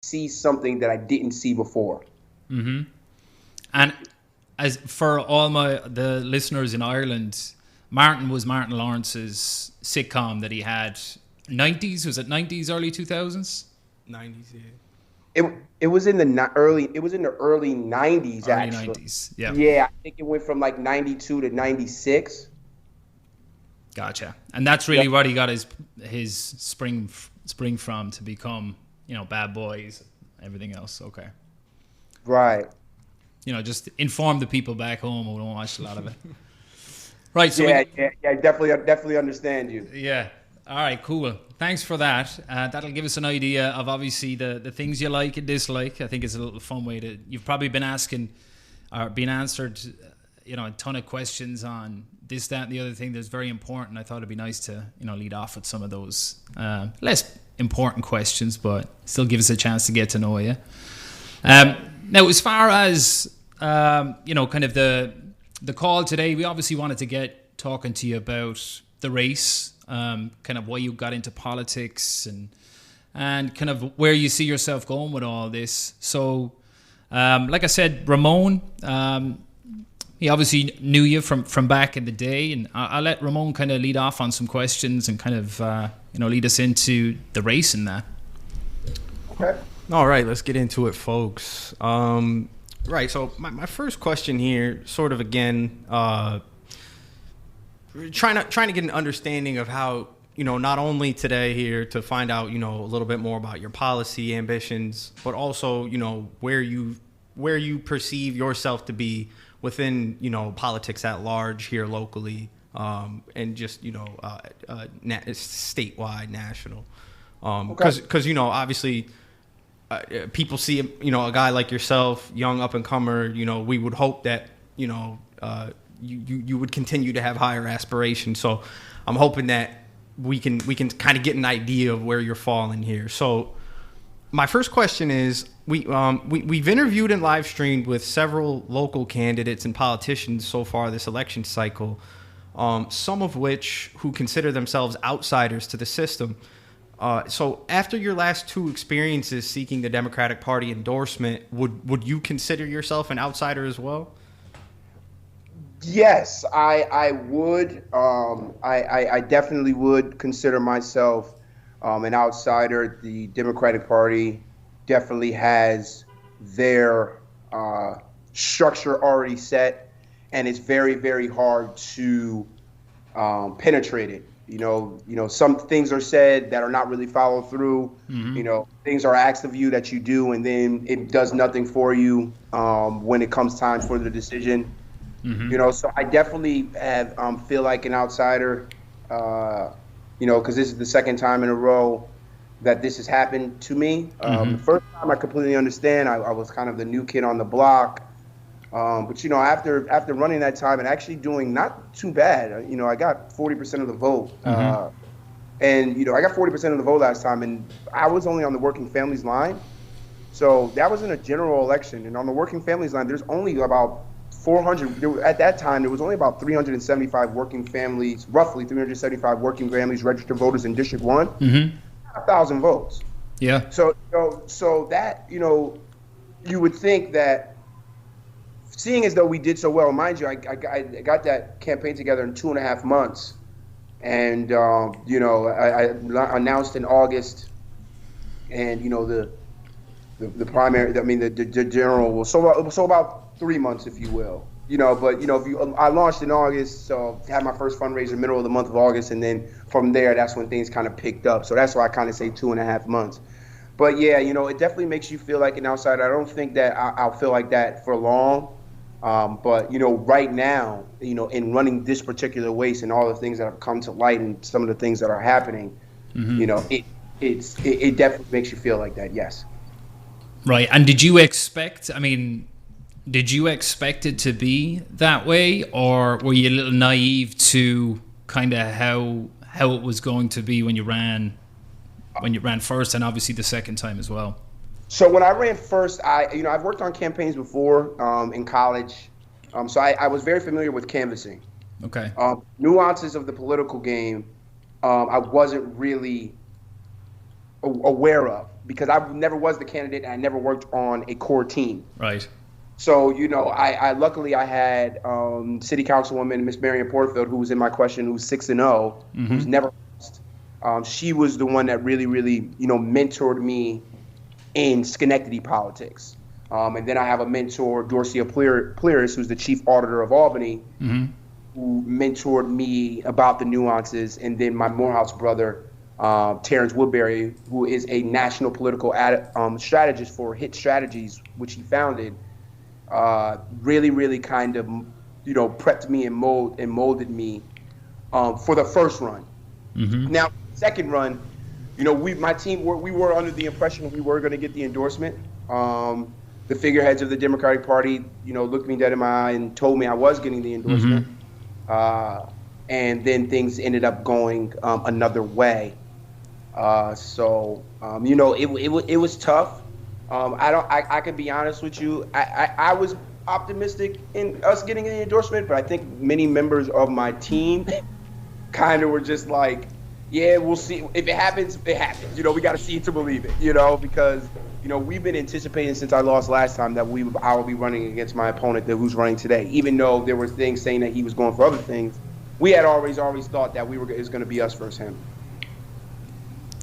see something that I didn't see before. Mm-hmm. And as for all the listeners in Ireland, Martin was Martin Lawrence's sitcom that he had. 90s, was it 90s, early 2000s? 90s, yeah. It was in the early 90s Early actually. 90s, yeah. Yeah, I think it went from like 92 to 96. Gotcha. And that's really what he got his spring from, to become, Bad Boys, everything else. Okay. Right. Just inform the people back home who don't watch a lot of it. Right. So yeah, definitely understand you. Yeah. All right, cool. Thanks for that. That'll give us an idea of obviously the things you like and dislike. I think it's a little fun way to. You've probably been asking or been answered, a ton of questions on this, that, and the other thing that's very important. I thought it'd be nice to, lead off with some of those less important questions, but still give us a chance to get to know you. Now, as far as kind of the call today, we obviously wanted to get talking to you about the race. Kind of why you got into politics and kind of where you see yourself going with all this. So, like I said, Ramon, he obviously knew you from back in the day, and I'll let Ramon kind of lead off on some questions and kind of lead us into the race and that. Okay. All right, let's get into it, folks. Right, so my first question here, sort of again. Trying to get an understanding of how, not only today here to find out, a little bit more about your policy ambitions, but also, where you perceive yourself to be within, politics at large here locally, and just, statewide, national. Because, obviously, people see, a guy like yourself, young up and comer, we would hope that, you would continue to have higher aspirations. So I'm hoping that we can kind of get an idea of where you're falling here. So my first question is, we've interviewed and live streamed with several local candidates and politicians so far this election cycle, some of which who consider themselves outsiders to the system. So after your last two experiences seeking the Democratic Party endorsement, would you consider yourself an outsider as well? Yes, I would. I definitely would consider myself an outsider. The Democratic Party definitely has their structure already set, and it's very, very hard to penetrate it. Some things are said that are not really followed through. Mm-hmm. Things are asked of you that you do, and then it does nothing for you when it comes time for the decision. Mm-hmm. So I definitely feel like an outsider, because this is the second time in a row that this has happened to me. Mm-hmm. The first time I completely understand. I was kind of the new kid on the block. But, after running that time and actually doing not too bad, I got 40% of the vote. Mm-hmm. And I got 40% of the vote last time, and I was only on the working families line. So that was in a general election. And on the working families line, there's only about 400. At that time, there was only about 375 working families, roughly 375 working families, registered voters in District 1. Mm-hmm. 1,000 votes. Yeah. So that, you would think that, seeing as though we did so well, mind you, I got that campaign together in 2.5 months. And, I announced in August, and, the primary, the general was so about 3 months, if you will. I launched in August, so had my first fundraiser middle of the month of August, and then from there, that's when things kind of picked up. So that's why I kind of say 2.5 months. But yeah, it definitely makes you feel like an outsider. I don't think that I'll feel like that for long. But right now, in running this particular race and all the things that have come to light and some of the things that are happening, mm-hmm. It definitely makes you feel like that. Yes. Right. And did you expect it to be that way, or were you a little naive to kind of how it was going to be when you ran first, and obviously the second time as well? So when I ran first, I've worked on campaigns before in college, so I was very familiar with canvassing. Okay. Nuances of the political game, I wasn't really aware of, because I never was the candidate and I never worked on a core team. Right. So, I luckily I had City Councilwoman Miss Marion Porterfield, who was in my question, who's 6-0, who's never lost. She was the one that really, really, mentored me in Schenectady politics. And then I have a mentor, Dorcia Pleris, who's the chief auditor of Albany, who mentored me about the nuances. And then my Morehouse brother, Terrence Woodbury, who is a national political strategist for Hit Strategies, which he founded, really, really kind of, prepped me and molded me for the first run. Now, second run, my team, we were under the impression we were going to get the endorsement. The figureheads of the Democratic Party, looked me dead in my eye and told me I was getting the endorsement. And then things ended up going another way. So it was tough. I can be honest with you. I was optimistic in us getting the endorsement, but I think many members of my team kind of were just like, yeah, we'll see. If it happens, it happens. We got to see it to believe it, because, we've been anticipating since I lost last time that I will be running against my opponent who's running today. Even though there were things saying that he was going for other things, we had always thought that it was going to be us versus him.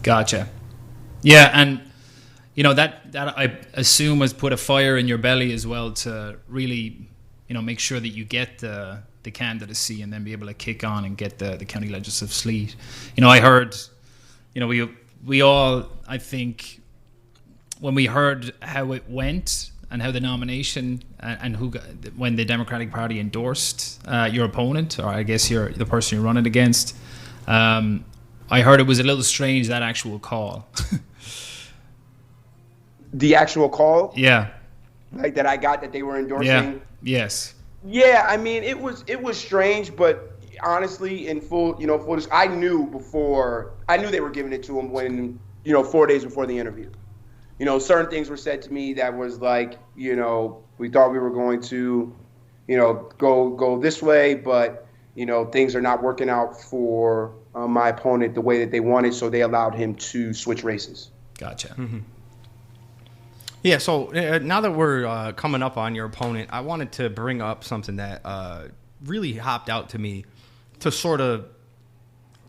Gotcha. Yeah, and that I assume has put a fire in your belly as well to really, make sure that you get the candidacy and then be able to kick on and get the county legislative seat. I heard, we all, I think, when we heard how it went and how the nomination and when the Democratic Party endorsed your opponent, or I guess the person you're running against, I heard it was a little strange, that actual call. The actual call? Yeah. Like that I got that they were endorsing? Yeah. Yes. Yeah, I mean, it was strange, but honestly, in full I knew they were giving it to him when, 4 days before the interview. Certain things were said to me that was like, we thought we were going to, go this way, but, things are not working out for my opponent the way that they wanted, so they allowed him to switch races. Gotcha. Yeah, so now that we're coming up on your opponent, I wanted to bring up something that really hopped out to me to sort of,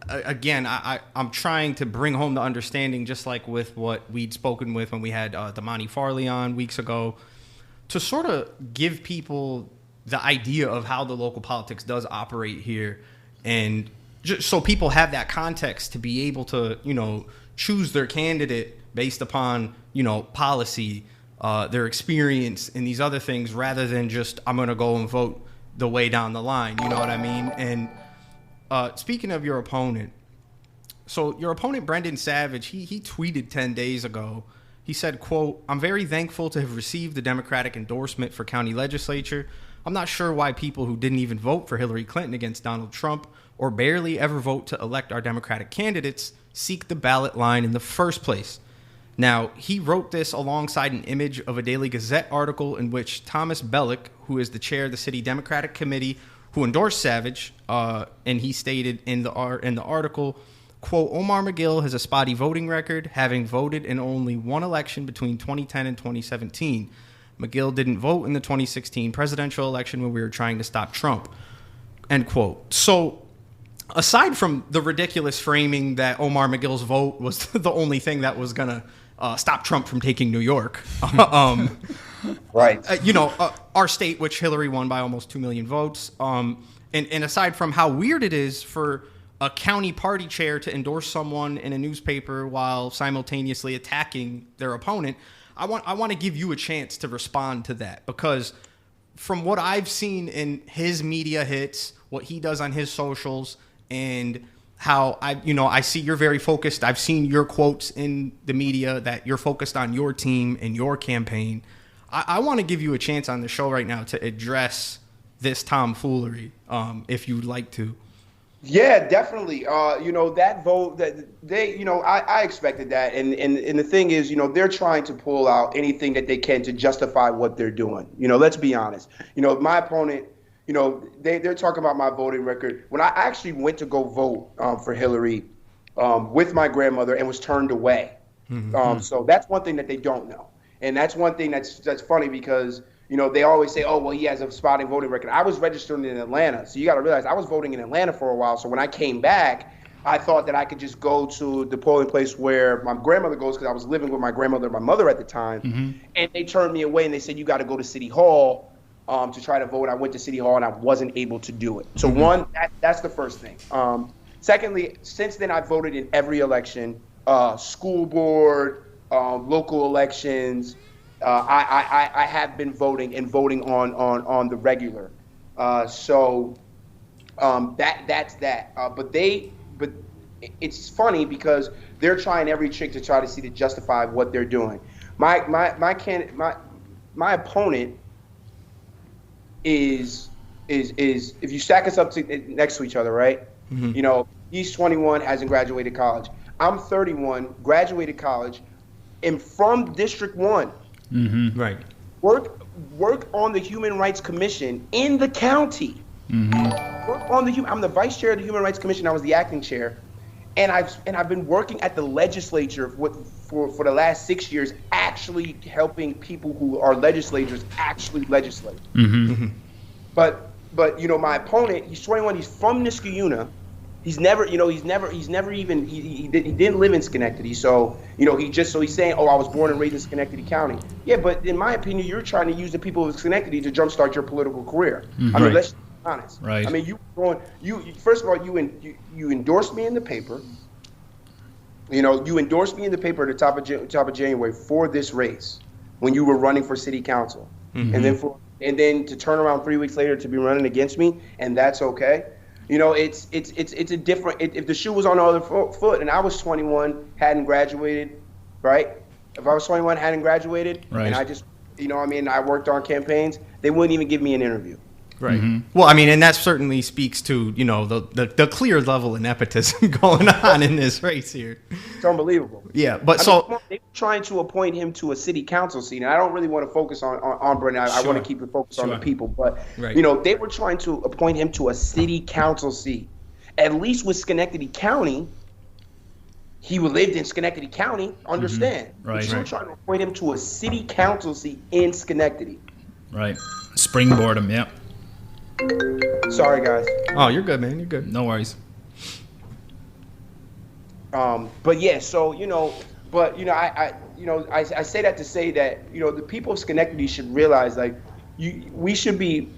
again, I'm trying to bring home the understanding, just like with what we'd spoken with when we had Damani Farley on weeks ago, to sort of give people the idea of how the local politics does operate here, and just so people have that context to be able to, choose their candidate based upon, policy, their experience, and these other things, rather than just, I'm going to go and vote the way down the line. You know what I mean? And speaking of your opponent, so your opponent, Brendan Savage, he tweeted 10 days ago. He said, quote, "I'm very thankful to have received the Democratic endorsement for county legislature. I'm not sure why people who didn't even vote for Hillary Clinton against Donald Trump or barely ever vote to elect our Democratic candidates seek the ballot line in the first place." Now, he wrote this alongside an image of a Daily Gazette article in which Thomas Bellick, who is the chair of the city Democratic committee who endorsed Savage, and he stated in the article, quote, "Omar McGill has a spotty voting record, having voted in only one election between 2010 and 2017. McGill didn't vote in the 2016 presidential election when we were trying to stop Trump," end quote. So, aside from the ridiculous framing that Omar McGill's vote was the only thing that was going to stop Trump from taking New York, right? Our state, which Hillary won by almost 2 million votes, and aside from how weird it is for a county party chair to endorse someone in a newspaper while simultaneously attacking their opponent, I want to give you a chance to respond to that, because from what I've seen in his media hits, what he does on his socials, and how I see you're very focused. I've seen your quotes in the media that you're focused on your team and your campaign. I want to give you a chance on the show right now to address this tomfoolery, if you'd like to. Yeah, definitely. That vote that they, I expected that. And the thing is, they're trying to pull out anything that they can to justify what they're doing. Let's be honest. My opponent, they're talking about my voting record. When I actually went to go vote for Hillary with my grandmother and was turned away, So that's one thing that they don't know. And that's one thing that's funny because, they always say, oh, well, he has a spotting voting record. I was registered in Atlanta. So you got to realize I was voting in Atlanta for a while. So when I came back, I thought that I could just go to the polling place where my grandmother goes because I was living with my grandmother and my mother at the time. And they turned me away and they said, you got to go to City Hall to try to vote. I went to City Hall and I wasn't able to do it. So one, that's the first thing. Secondly, since then I've voted in every election, school board, local elections. I have been voting and voting on the regular. So that's that. But it's funny because they're trying every trick to try to see to justify what they're doing. My opponent is if you stack us up next to each other, right? He's 21, hasn't graduated college. I'm 31, graduated college, and from District 1. Right. Work on the Human Rights Commission in the county. Work on I'm the vice chair of the Human Rights Commission. I was the acting chair, and I've been working at the legislature for the last 6 years, actually helping people who are legislators actually legislate. But my opponent, he's 21. He's from Niskayuna. He didn't live in Schenectady. So, he's saying, oh, I was born and raised in Schenectady County. Yeah, but in my opinion, you're trying to use the people of Schenectady to jumpstart your political career. I mean, let's be honest. Right. I mean, first of all, you endorsed me in the paper. You endorsed me in the paper at the top of January for this race when you were running for city council. And then to turn around 3 weeks later to be running against me, and that's okay. It's a different. If the shoe was on the other foot, and I was 21, hadn't graduated, right? If I was 21, hadn't graduated, and I just, I worked on campaigns, they wouldn't even give me an interview. Right. Well, I mean, and that certainly speaks to, the clear level of nepotism going on in this race here. It's unbelievable. Yeah, but they were trying to appoint him to a city council seat, and I don't really want to focus on Brendan. I want to keep it focused on the people, but they were trying to appoint him to a city council seat. At least with Schenectady County, he lived in Schenectady County. Understand? Right. But you were trying to appoint him to a city council seat in Schenectady. Right. Springboard him. Yeah. Sorry, guys. Oh, you're good, man. You're good. No worries. But yeah, so I say that to say that the people of Schenectady should realize we should be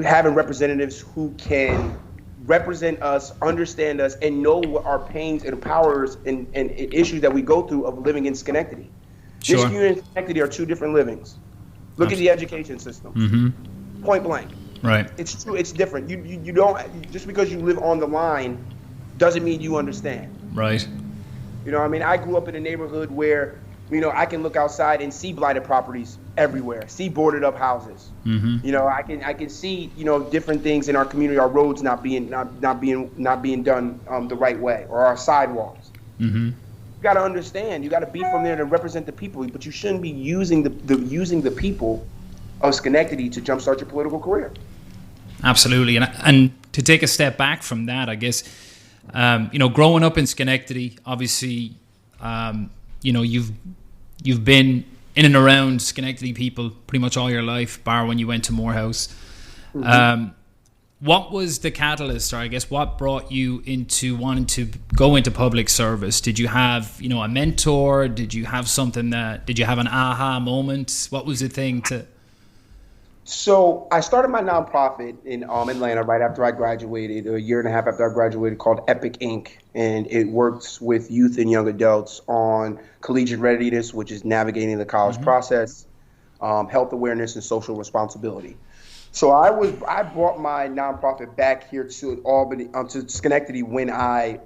having representatives who can represent us, understand us, and know what our pains and powers and issues that we go through of living in Schenectady. Sure. Niskayuna and Schenectady are two different livings. Look at the education system. Point blank. Right. It's true. It's different. You don't, just because you live on the line doesn't mean you understand. Right. I grew up in a neighborhood where, I can look outside and see blighted properties everywhere, see boarded up houses. I can see, different things in our community, our roads not being done the right way, or our sidewalks. You got to understand, you got to be from there to represent the people, but you shouldn't be using the people of Schenectady to jumpstart your political career. Absolutely. And to take a step back from that, I guess, growing up in Schenectady, obviously, you've been in and around Schenectady people pretty much all your life, bar when you went to Morehouse. What was the catalyst, or I guess what brought you into wanting to go into public service? Did you have, a mentor? Did you have did you have an aha moment? What was the thing to... So I started my nonprofit in Atlanta right after I graduated, a year and a half after I graduated, called Epic Inc. And it works with youth and young adults on collegiate readiness, which is navigating the college process, health awareness, and social responsibility. So I brought my nonprofit back here to Albany, to Schenectady when I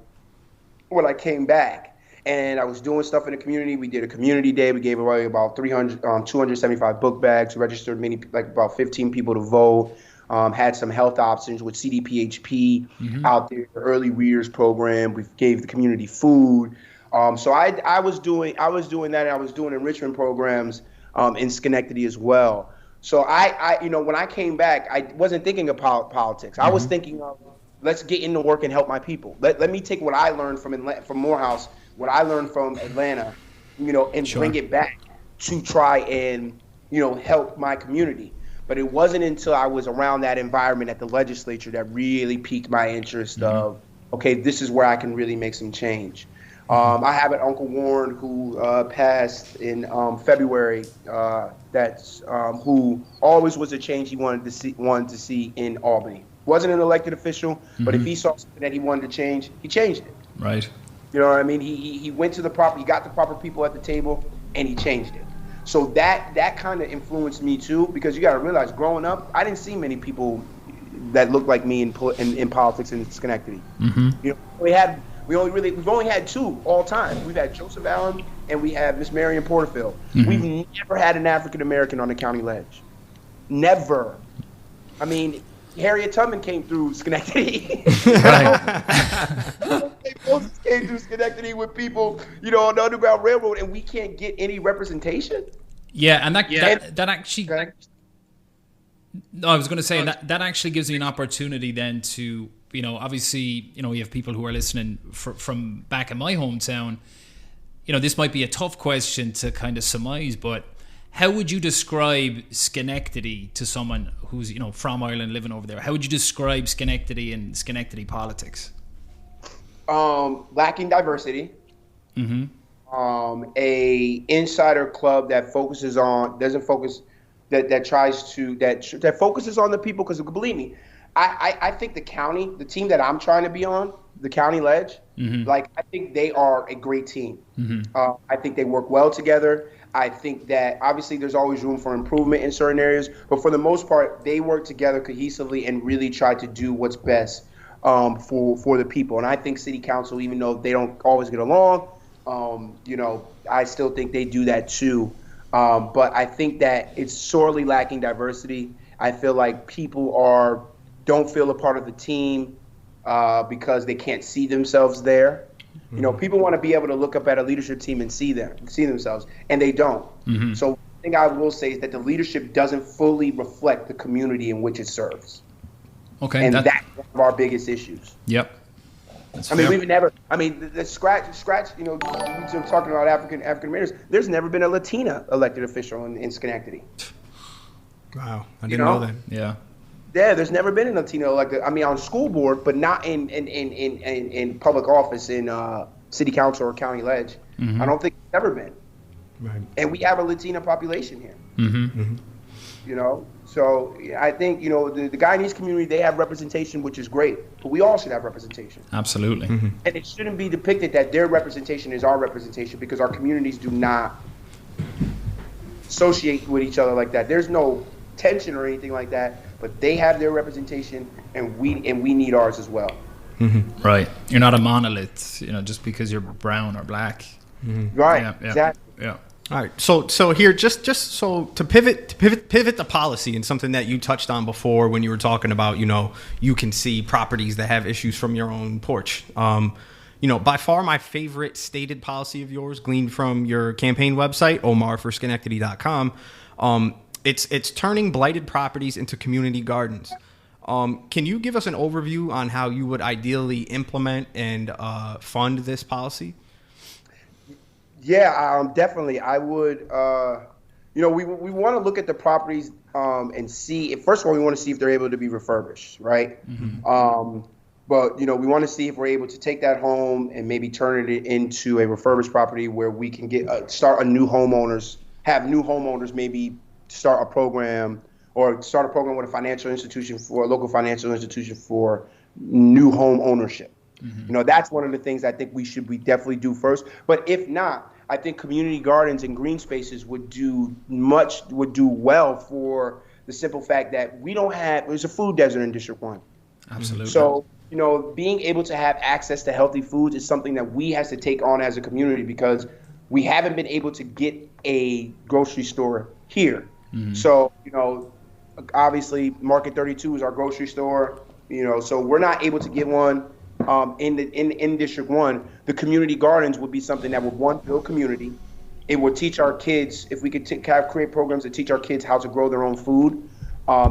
came back. And I was doing stuff in the community. We did a community day. We gave away about 275 book bags, registered about 15 people to vote, had some health options with CDPHP out there, the early readers program. We gave the community food. So I was doing that, and I was doing enrichment programs in Schenectady as well. So I when I came back, I wasn't thinking of politics. I was thinking of, let's get into work and help my people. Let me take what I learned from Morehouse, what I learned from Atlanta, and Sure. bring it back to try and, help my community. But it wasn't until I was around that environment at the legislature that really piqued my interest of, okay, this is where I can really make some change. I have an Uncle Warren who passed in February. That's who always was a change he wanted to see in Albany. Wasn't an elected official, but if he saw something that he wanted to change, he changed it. Right. You know what I mean? He went to he got the proper people at the table, and he changed it. So that kind of influenced me too, because you got to realize, growing up, I didn't see many people that looked like me in politics in Schenectady. We've only had two all time. We've had Joseph Allen and we have Miss Marion Porterfield. We've never had an African American on the county ledge. Never. I mean, Harriet Tubman came through Schenectady. Right. Moses came through Schenectady with people, on the Underground Railroad, and we can't get any representation. Yeah, and that actually. No, I was going to say that actually gives me an opportunity then to, obviously, we have people who are listening from back in my hometown. This might be a tough question to kind of surmise, but how would you describe Schenectady to someone who's, from Ireland living over there? How would you describe Schenectady and Schenectady politics? Lacking diversity. A insider club that focuses on, that focuses on the people, because believe me, I think the team that I'm trying to be on, the county ledge, I think they are a great team. I think they work well together. I think that obviously there's always room for improvement in certain areas, but for the most part, they work together cohesively and really try to do what's best for the people. And I think city council, even though they don't always get along, I still think they do that too. But I think that it's sorely lacking diversity. I feel like people don't feel a part of the team because they can't see themselves there. People want to be able to look up at a leadership team and see themselves, and they don't. So the thing I will say is that the leadership doesn't fully reflect the community in which it serves. Okay, and that's one of our biggest issues. Yep. The scratch. We're talking about African Americans. There's never been a Latina elected official in Schenectady. Wow, I didn't know that. Yeah. Yeah, there's never been a Latino elected. On school board, but not in public office in city council or county ledge. I don't think it's ever been. Right. And we have a Latina population here. So I think the Guyanese community, they have representation, which is great, but we all should have representation. Absolutely. And it shouldn't be depicted that their representation is our representation, because our communities do not associate with each other like that. There's no tension or anything like that, but they have their representation, and we need ours as well. Right. You're not a monolith, just because you're brown or black. Right. Yeah, exactly. Yeah. All right. So here, just so to pivot the policy, and something that you touched on before when you were talking about, you can see properties that have issues from your own porch. By far my favorite stated policy of yours, gleaned from your campaign website, omarforschenectady.com. It's turning blighted properties into community gardens. Can you give us an overview on how you would ideally implement and fund this policy? Yeah, definitely. I would, we want to look at the properties and see if, first of all, we want to see if they're able to be refurbished, right? But, we want to see if we're able to take that home and maybe turn it into a refurbished property where we can start have new homeowners maybe start a program with a financial institution, for a local financial institution, for new home ownership. That's one of the things I think we definitely do first. But if not, I think community gardens and green spaces would do well, for the simple fact that there's a food desert in District 1. Absolutely. So, being able to have access to healthy foods is something that we have to take on as a community, because we haven't been able to get a grocery store here. So, obviously Market 32 is our grocery store, so we're not able to get one. In District 1, the community gardens would be something that would, build community. It would teach our kids, if we could create programs that teach our kids how to grow their own food,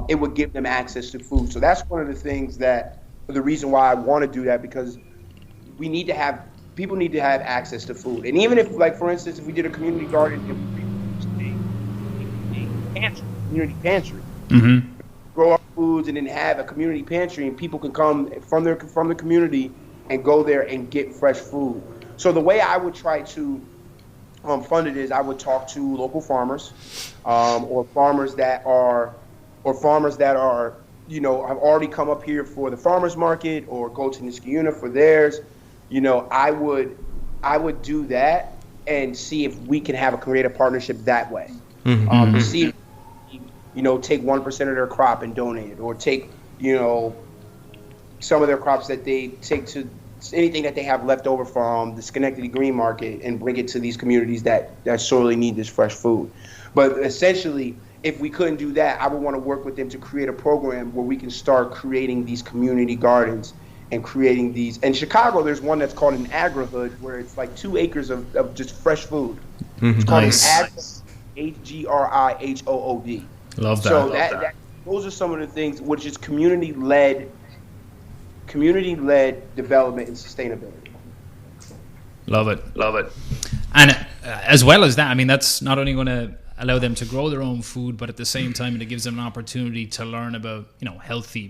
it would give them access to food. So that's one of the things the reason why I want to do that, because we need to have people need to have access to food. And even if, like, for instance, if we did a community garden, community pantry, Mm-hmm. grow our foods, and then have a community pantry, and people can come from the community and go there and get fresh food. So the way I would try to fund it is I would talk to local farmers, or farmers that are, have already come up here for the farmers market, or go to Niskayuna for theirs. I would do that and see if we can create a partnership that way. To see, take 1% of their crop and donate it, or take, some of their crops that they take to anything that they have left over from the Schenectady Green Market and bring it to these communities that sorely need this fresh food. But essentially, if we couldn't do that, I would want to work with them to create a program where we can start creating these community gardens and creating these. In Chicago, there's one that's called an agri-hood, where it's like 2 acres of just fresh food. It's called an HGRIHOOD. Love that. So those are some of the things, which is community-led development and sustainability. Love it. And as well as that, I mean, that's not only going to allow them to grow their own food, but at the same time, it gives them an opportunity to learn about,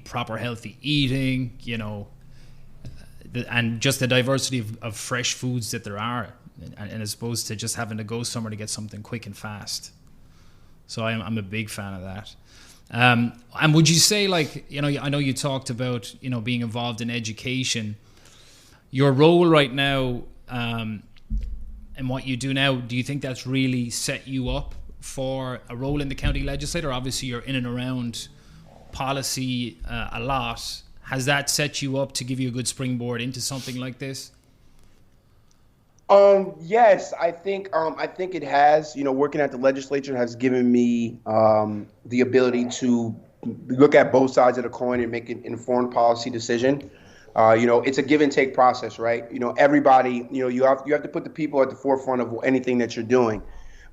proper healthy eating, and just the diversity of fresh foods that there are, and as opposed to just having to go somewhere to get something quick and fast. So I'm a big fan of that. And would you say, I know you talked about, being involved in education. Your role right now, and what you do now, do you think that's really set you up for a role in the county legislature? Obviously, you're in and around policy a lot. Has that set you up to give you a good springboard into something like this? Yes, I think it has. Working at the legislature has given me the ability to look at both sides of the coin and make an informed policy decision. It's a give and take process, right? Everybody, you have to put the people at the forefront of anything that you're doing.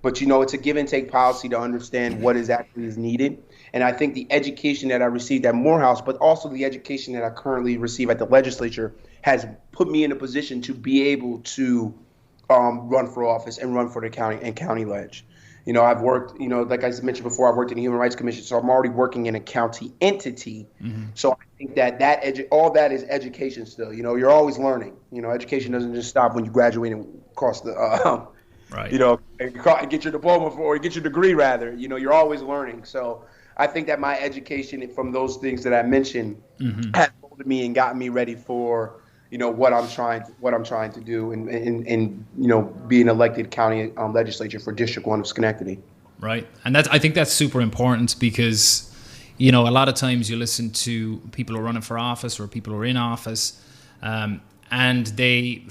But it's a give and take policy to understand what exactly is needed. And I think the education that I received at Morehouse, but also the education that I currently receive at the legislature, has put me in a position to be able to run for office and run for the county and county ledge. I've worked, like I mentioned before, I worked in the Human Rights Commission, so I'm already working in a county entity. Mm-hmm. So I think all that is education still. You're always learning. Education doesn't just stop when you graduate and cross the, right. And get your diploma or get your degree rather. You're always learning. So I think that my education from those things that I mentioned has molded me and gotten me ready for what I'm trying to do and being elected county legislature for District 1 of Schenectady. Right. And I think that's super important because, a lot of times you listen to people who are running for office or people who are in office, and they,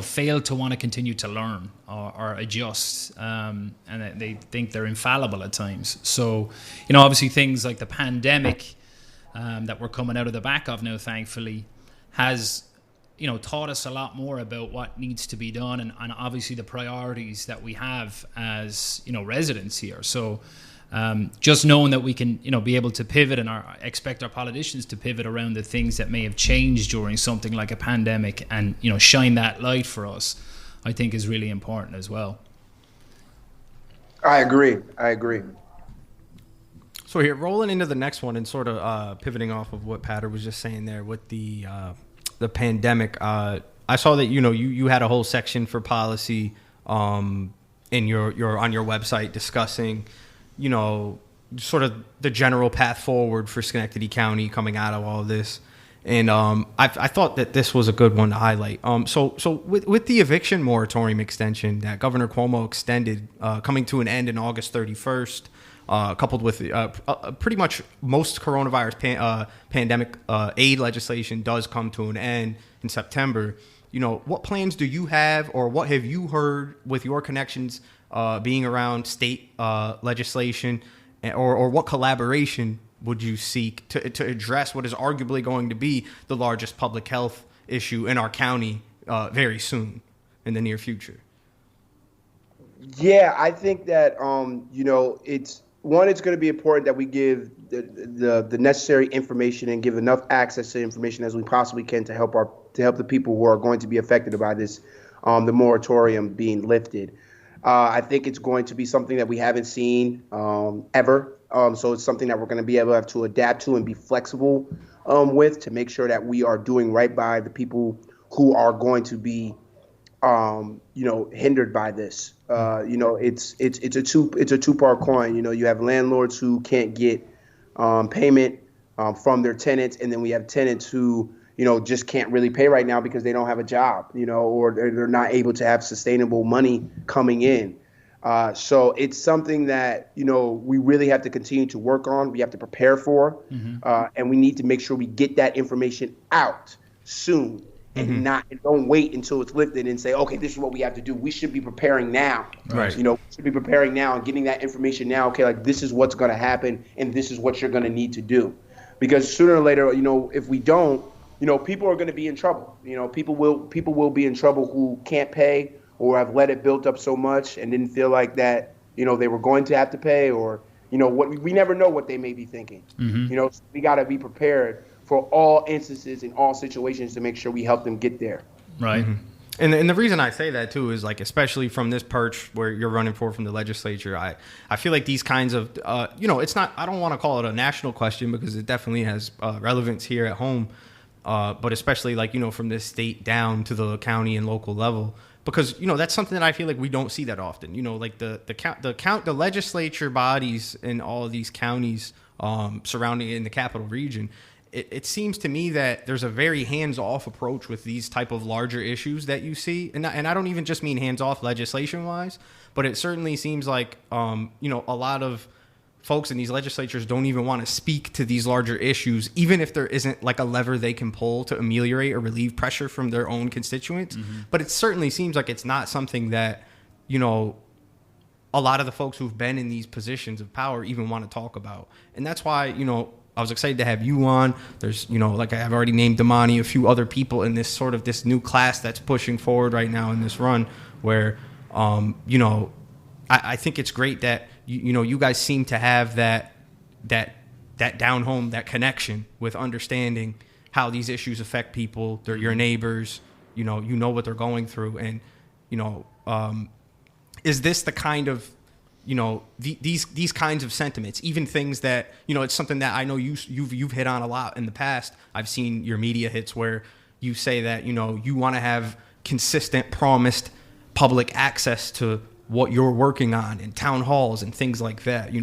fail to want to continue to learn or adjust, and they think they're infallible at times. So, obviously things like the pandemic that we're coming out of the back of now, thankfully, has taught us a lot more about what needs to be done and obviously the priorities that we have as residents here. So just knowing that we can be able to pivot and expect our politicians to pivot around the things that may have changed during something like a pandemic and shine that light for us, I think is really important as well. I agree. So here, rolling into the next one and sort of pivoting off of what Patter was just saying there with the pandemic, I saw that you had a whole section for policy in your on your website discussing sort of the general path forward for Schenectady County coming out of all of this, and I thought that this was a good one to highlight. So with the eviction moratorium extension that Governor Cuomo extended, coming to an end in August 31st. Coupled with pretty much most coronavirus pandemic aid legislation does come to an end in September. What plans do you have, or what have you heard with your connections being around state legislation, or what collaboration would you seek to address what is arguably going to be the largest public health issue in our county very soon in the near future? Yeah, I think that it's going to be important that we give the necessary information and give enough access to information as we possibly can to help help the people who are going to be affected by this, the moratorium being lifted. I think it's going to be something that we haven't seen ever. So it's something that we're going to be able to have to adapt to and be flexible with, to make sure that we are doing right by the people who are going to be, hindered by this. It's a two-part coin. You have landlords who can't get payment from their tenants, and then we have tenants who just can't really pay right now because they don't have a job, or they're not able to have sustainable money coming in. So it's something that, we really have to continue to work on. We have to prepare for, and we need to make sure we get that information out soon and don't wait until it's lifted and say, okay, this is what we have to do. We should be preparing now. Right. We should be preparing now and getting that information now. Okay, like this is what's going to happen and this is what you're going to need to do. Because sooner or later, if we don't, people are going to be in trouble. People will be in trouble who can't pay or have let it build up so much and didn't feel like that, they were going to have to pay, or, what we never know what they may be thinking. So we got to be prepared for all instances in all situations to make sure we help them get there. Right. And the reason I say that too is, like, especially from this perch where you're running from the legislature, I feel like these kinds of, it's not, I don't want to call it a national question because it definitely has relevance here at home. But especially from this state down to the county and local level, because, that's something that I feel like we don't see that often, like the legislature bodies in all of these counties surrounding in the capital region. It seems to me that there's a very hands-off approach with these type of larger issues that you see. And I don't even just mean hands-off legislation-wise, but it certainly seems like, a lot of folks in these legislatures don't even want to speak to these larger issues, even if there isn't like a lever they can pull to ameliorate or relieve pressure from their own constituents. But it certainly seems like it's not something that, a lot of the folks who've been in these positions of power even want to talk about. And that's why, I was excited to have you on. There's, like I've already named Damani, a few other people in this sort of this new class that's pushing forward right now in this run where, I think it's great that, you guys seem to have that down home, that connection with understanding how these issues affect people. They're your neighbors, you know what they're going through. And, is this the kind of, these kinds of sentiments, even things that, it's something that I know you've hit on a lot in the past. I've seen your media hits where you say that, you want to have consistent, promised public access to what you're working on in town halls and things like that.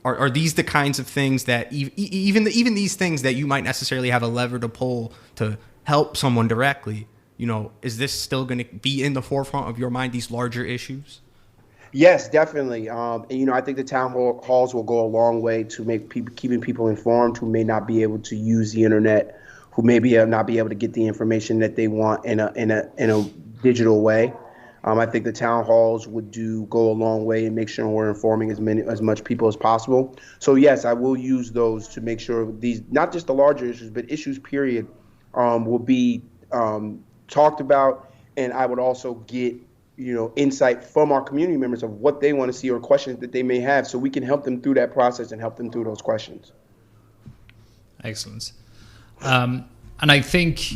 Are these the kinds of things that even these things that you might necessarily have a lever to pull to help someone directly, is this still going to be in the forefront of your mind, these larger issues? Yes, definitely. And, I think the town halls will go a long way to make keeping people informed who may not be able to use the internet, who may not be able to get the information that they want in a digital way. I think the town halls would go a long way and make sure we're informing as much people as possible. So yes, I will use those to make sure these, not just the larger issues, but issues period, will be talked about. And I would also get insight from our community members of what they want to see or questions that they may have, so we can help them through that process and help them through those questions. Excellent. And I think,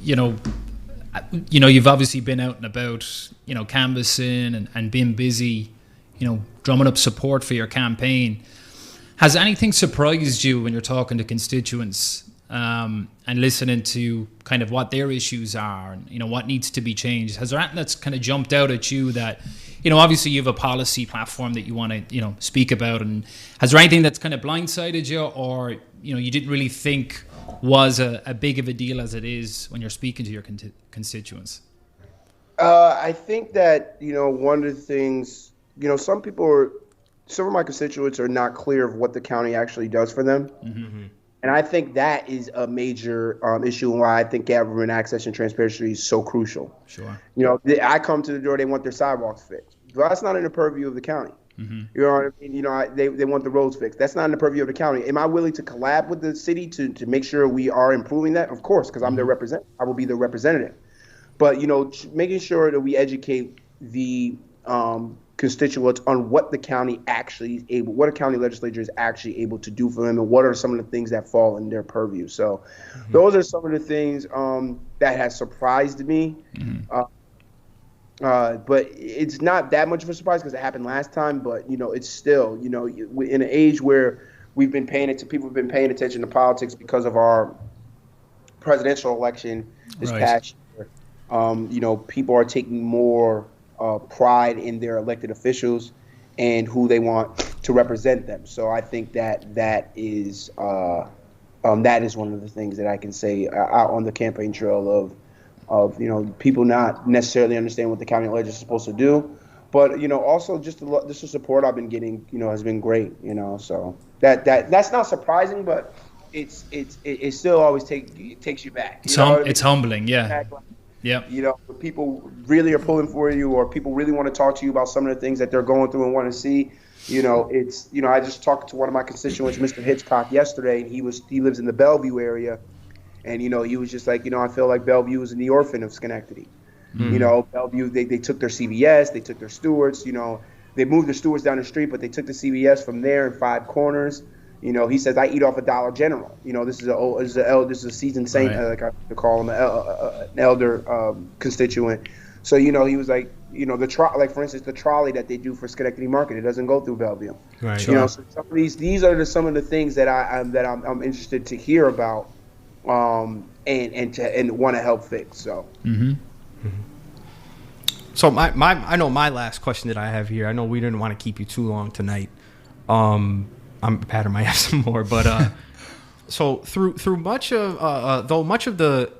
you've obviously been out and about, canvassing and being busy, drumming up support for your campaign. Has anything surprised you when you're talking to constituents and listening to kind of what their issues are and, what needs to be changed? Has there anything that's kind of jumped out at you that, obviously you have a policy platform that you want to, speak about, and has there anything that's kind of blindsided you or, you didn't really think was a big of a deal as it is when you're speaking to your constituents? I think that, one of the things, some of my constituents are not clear of what the county actually does for them. Mm-hmm. And I think that is a major issue and why I think government access and transparency is so crucial. Sure. I come to the door, they want their sidewalks fixed. Well, that's not in the purview of the county. Mm-hmm. You know what I mean? They want the roads fixed. That's not in the purview of the county. Am I willing to collab with the city to make sure we are improving that? Of course, because I'm their representative. I will be the representative. But, making sure that we educate the constituents on what the county actually is able, what a county legislature is actually able to do for them, and what are some of the things that fall in their purview. So those are some of the things that has surprised me. But it's not that much of a surprise because it happened last time. But it's still, in an age where people have been paying attention to politics because of our presidential election this past year. People are taking more pride in their elected officials and who they want to represent them. So I think that is one of the things that I can say out on the campaign trail of people not necessarily understand what the county legislature is supposed to do, but also just the support I've been getting has been great. So that's not surprising, but it still always takes you back. It's humbling, yeah. Yeah. People really are pulling for you, or people really want to talk to you about some of the things that they're going through and want to see. I just talked to one of my constituents, Mr. Hitchcock, yesterday, and he lives in the Bellevue area, and he was just like, I feel like Bellevue is the orphan of Schenectady. Bellevue, they took their CVS, they took their Stewarts, they moved the Stewarts down the street, but they took the CVS from there in Five Corners. He says, I eat off a Dollar General. This is a seasoned saint, like I call him, an elder constituent. So he was like, like for instance, the trolley that they do for Schenectady Market, it doesn't go through Bellevue. Right. So some of these are some of the things that I'm interested to hear about, and want to help fix. So. So I know my last question that I have here. I know we didn't want to keep you too long tonight. Patter might have some more, but so through much of the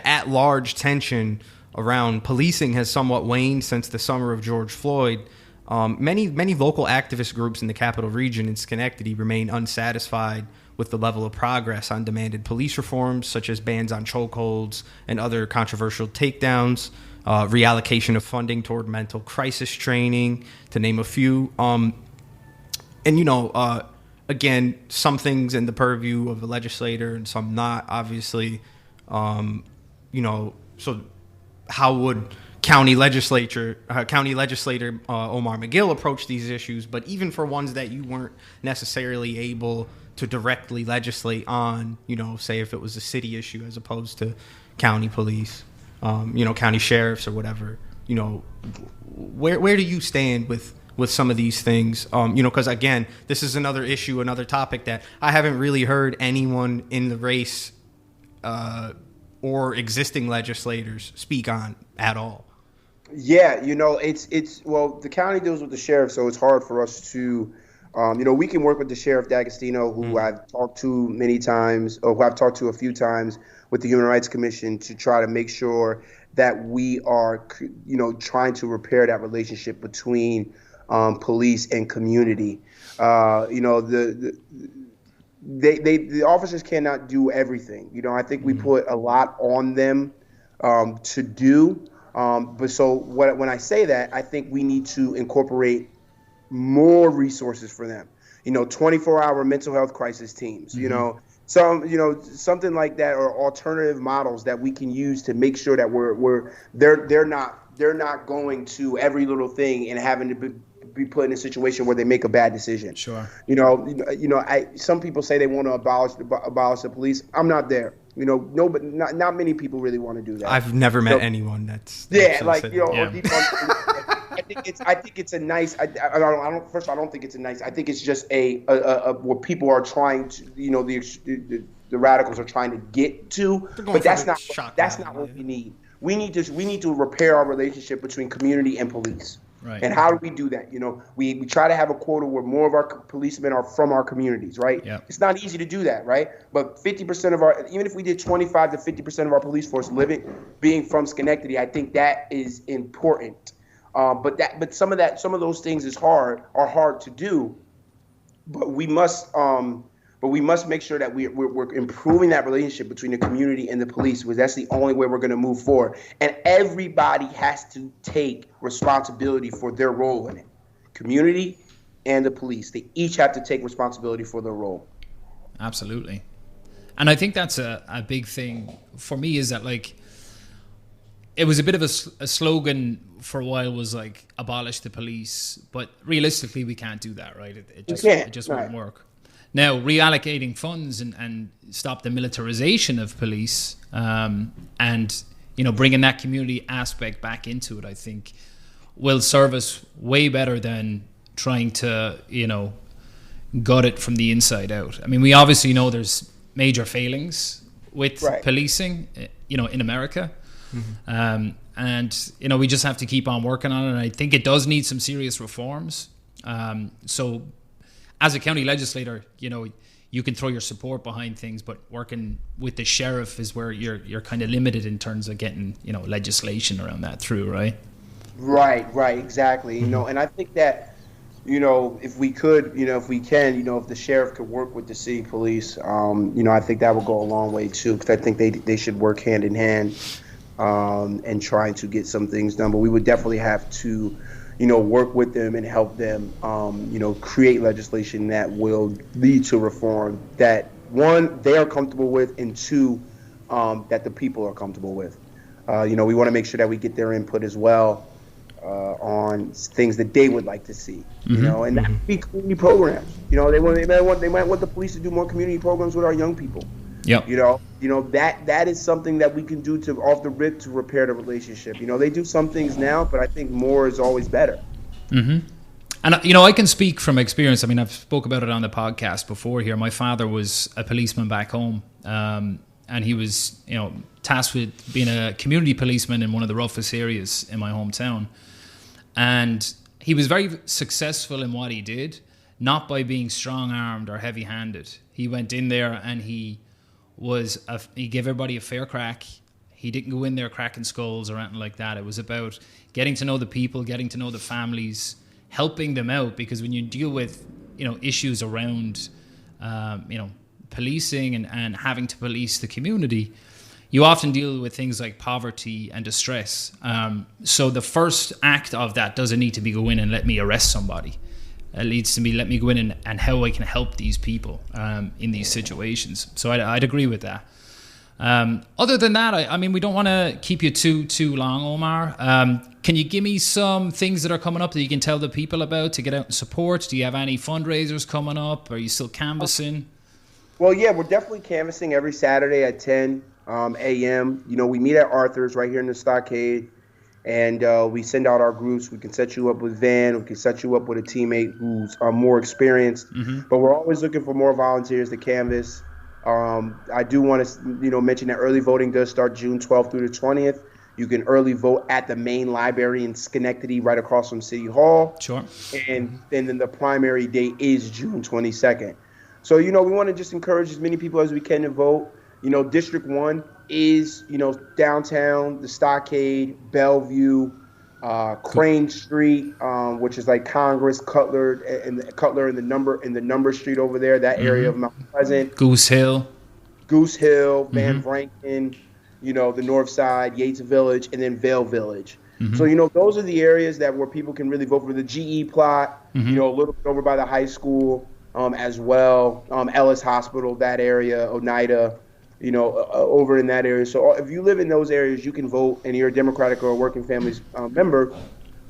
at-large tension around policing has somewhat waned since the summer of George Floyd, many local activist groups in the Capital Region in Schenectady remain unsatisfied with the level of progress on demanded police reforms, such as bans on chokeholds and other controversial takedowns, reallocation of funding toward mental crisis training, to name a few. Again, some things in the purview of the legislator and some not, obviously. So how would county legislator Omar McGill approach these issues? But even for ones that you weren't necessarily able to directly legislate on, say if it was a city issue as opposed to county police, county sheriffs or whatever, where do you stand with some of these things, because again, this is another issue, another topic that I haven't really heard anyone in the race or existing legislators speak on at all. Yeah, the county deals with the sheriff, so it's hard for us to, we can work with the Sheriff D'Agostino, who I've talked to many times, or who I've talked to a few times with the Human Rights Commission, to try to make sure that we are, trying to repair that relationship between police and community. The officers cannot do everything. I think we put a lot on them to do. But so when I say that, I think we need to incorporate more resources for them. 24-hour mental health crisis teams. Something like that, or alternative models that we can use to make sure that they're not going to every little thing and having to be put in a situation where they make a bad decision. Sure. Some people say they want to abolish the police. I'm not there. But not many people really want to do that. I've never met anyone that's I think it's a nice. I don't think it's a nice. I think it's just a what people are trying to. The radicals are trying to get to. But that's not what we need. We need to repair our relationship between community and police. Right. And how do we do that? We try to have a quota where more of our policemen are from our communities, right? Yep. It's not easy to do that, right? But 50% of even if we did 25 to 50% of our police force being from Schenectady, I think that is important. But some of those things are hard to do. But we must make sure that we're improving that relationship between the community and the police, because that's the only way we're going to move forward. And everybody has to take responsibility for their role in it. Community and the police, they each have to take responsibility for their role. Absolutely. And I think that's a big thing for me, is that, like, it was a bit of a slogan for a while, was like abolish the police, but realistically we can't do that, right? It just won't work. Now, reallocating funds and stop the militarization of police, and bringing that community aspect back into it, I think will serve us way better than trying to gut it from the inside out. I mean, we obviously know there's major failings with policing, in America. Mm-hmm. And we just have to keep on working on it. And I think it does need some serious reforms. So as a county legislator, you can throw your support behind things, but working with the sheriff is where you're kind of limited in terms of getting, legislation around that through, right? Right, exactly. Mm-hmm. And I think that, if we could, if we can, if the sheriff could work with the city police, I think that would go a long way too, because I think they should work hand in hand, and trying to get some things done. But we would definitely have to, work with them and help them, create legislation that will lead to reform that, one, they are comfortable with, and two, that the people are comfortable with. We want to make sure that we get their input as well, on things that they would like to see, mm-hmm. And that would be community programs. They might want the police to do more community programs with our young people. Yep. That is something that we can do to off the rip to repair the relationship. They do some things now, but I think more is always better. Mm-hmm. And I can speak from experience. I mean, I've spoke about it on the podcast before here. My father was a policeman back home, and he was tasked with being a community policeman in one of the roughest areas in my hometown. And he was very successful in what he did, not by being strong-armed or heavy-handed. He went in there and he gave everybody a fair crack. He didn't go in there cracking skulls or anything like that. It was about getting to know the people, getting to know the families, helping them out. Because when you deal with issues around policing and having to police the community, you often deal with things like poverty and distress. So the first act of that doesn't need to be go in and let me arrest somebody. It leads to me, let me go in and how I can help these people in these situations. So I'd agree with that. Other than that, I mean, we don't want to keep you too long, Omar. Can you give me some things that are coming up that you can tell the people about to get out and support? Do you have any fundraisers coming up? Are you still canvassing? Well, yeah, we're definitely canvassing every Saturday at 10 a.m. We meet at Arthur's right here in the Stockade, and we send out our groups. We can set you up with Van. We can set you up with a teammate who's more experienced. Mm-hmm. But we're always looking for more volunteers to canvass. I do want to, mention that early voting does start June 12th through the 20th. You can early vote at the main library in Schenectady, right across from City Hall. Sure. And then the primary date is June 22nd. So, we want to just encourage as many people as we can to vote. District 1 is, downtown, the Stockade, Bellevue, Crane Street, which is like Congress, Cutler, and the number street over there, that area of Mount Pleasant. Goose Hill, Van Franklin, the North Side, Yates Village, and then Vale Village. Mm-hmm. So, those are the areas where people can really vote for the GE plot, a little bit over by the high school as well, Ellis Hospital, that area, Oneida, over in that area. So if you live in those areas, you can vote, and you're a Democratic or a Working Families member,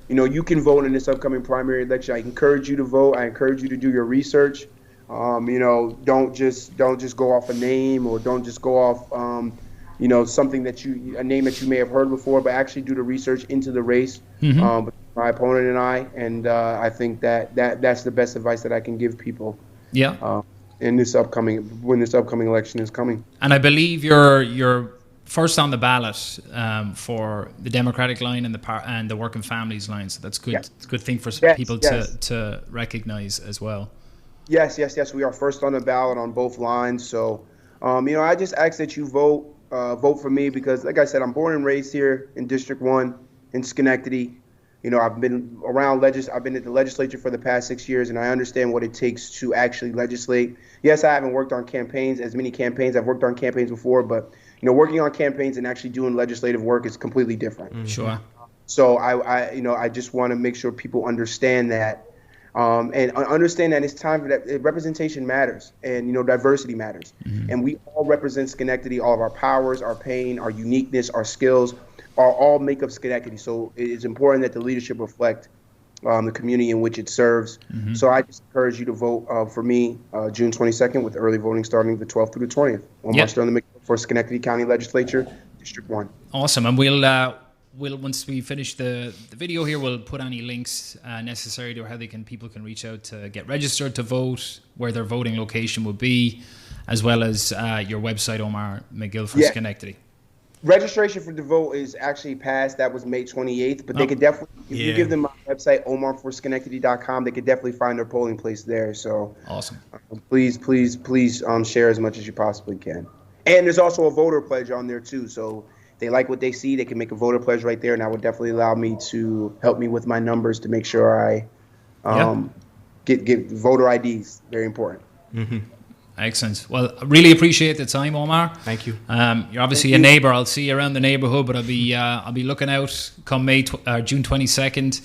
you can vote in this upcoming primary election. I encourage you to vote. I encourage you to do your research. Don't just go off a name, or don't just go off, something a name that you may have heard before, but actually do the research into the race. My opponent and I, and I think that's the best advice that I can give people. Yeah. When this upcoming election is coming. And I believe you're first on the ballot for the Democratic line and the Working Families line. So that's good. It's a good thing for people to recognize as well. Yes. We are first on the ballot on both lines. So, I just ask that you vote for me, because, like I said, I'm born and raised here in District 1 in Schenectady. I've been I've been at the legislature for the past 6 years, and I understand what it takes to actually legislate. Yes, I haven't worked on as many campaigns. I've worked on campaigns before, but, working on campaigns and actually doing legislative work is completely different. Mm-hmm. Sure. So I just want to make sure people understand that, and understand that it's time for that. Representation matters, and, diversity matters. Mm-hmm. And we all represent Schenectady, all of our powers, our pain, our uniqueness, our skills, all make up Schenectady. So it's important that the leadership reflect the community in which it serves. Mm-hmm. So I just encourage you to vote for me June 22nd, with early voting starting the 12th through the 20th. Omar Sterling McGill for Schenectady County Legislature, District 1. Awesome. And we'll once we finish the video here, we'll put any links necessary to how people can reach out to get registered to vote, where their voting location would be, as well as your website, Omar McGill for Schenectady. Registration for the vote is actually passed. That was May 28th, but they could definitely, if you give them my website, omarforschenectady.com, they could definitely find their polling place there. So awesome. Please share as much as you possibly can. And there's also a voter pledge on there too. So if they like what they see, they can make a voter pledge right there, and that would definitely allow me to help me with my numbers to make sure I get voter IDs. Very important. Mm-hmm. Excellent. Well, I really appreciate the time, Omar. Think you. You're obviously a neighbour. I'll see you around the neighbourhood, but I'll be looking out come June 22nd.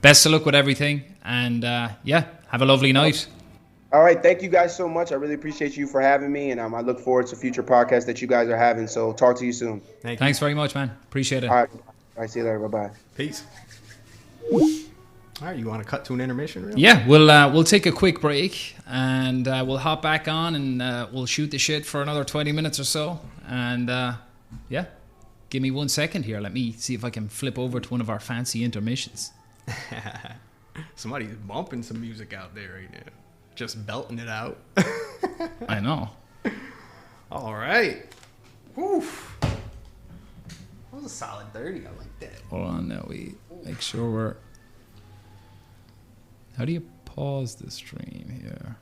Best of luck with everything, and have a lovely night. All right, thank you guys so much. I really appreciate you for having me, and I look forward to future podcasts that you guys are having. So talk to you soon. Thanks very much, man. Appreciate it. All right, see you later. Bye bye. Peace. All right, you want to cut to an intermission? Really? Yeah, we'll take a quick break, and we'll hop back on, and we'll shoot the shit for another 20 minutes or so. And give me 1 second here. Let me see if I can flip over to one of our fancy intermissions. Somebody's bumping some music out there right now, just belting it out. I know. All right. Woof. That was a solid 30. I like that. Hold on, now we make sure we're. How do you pause the stream here?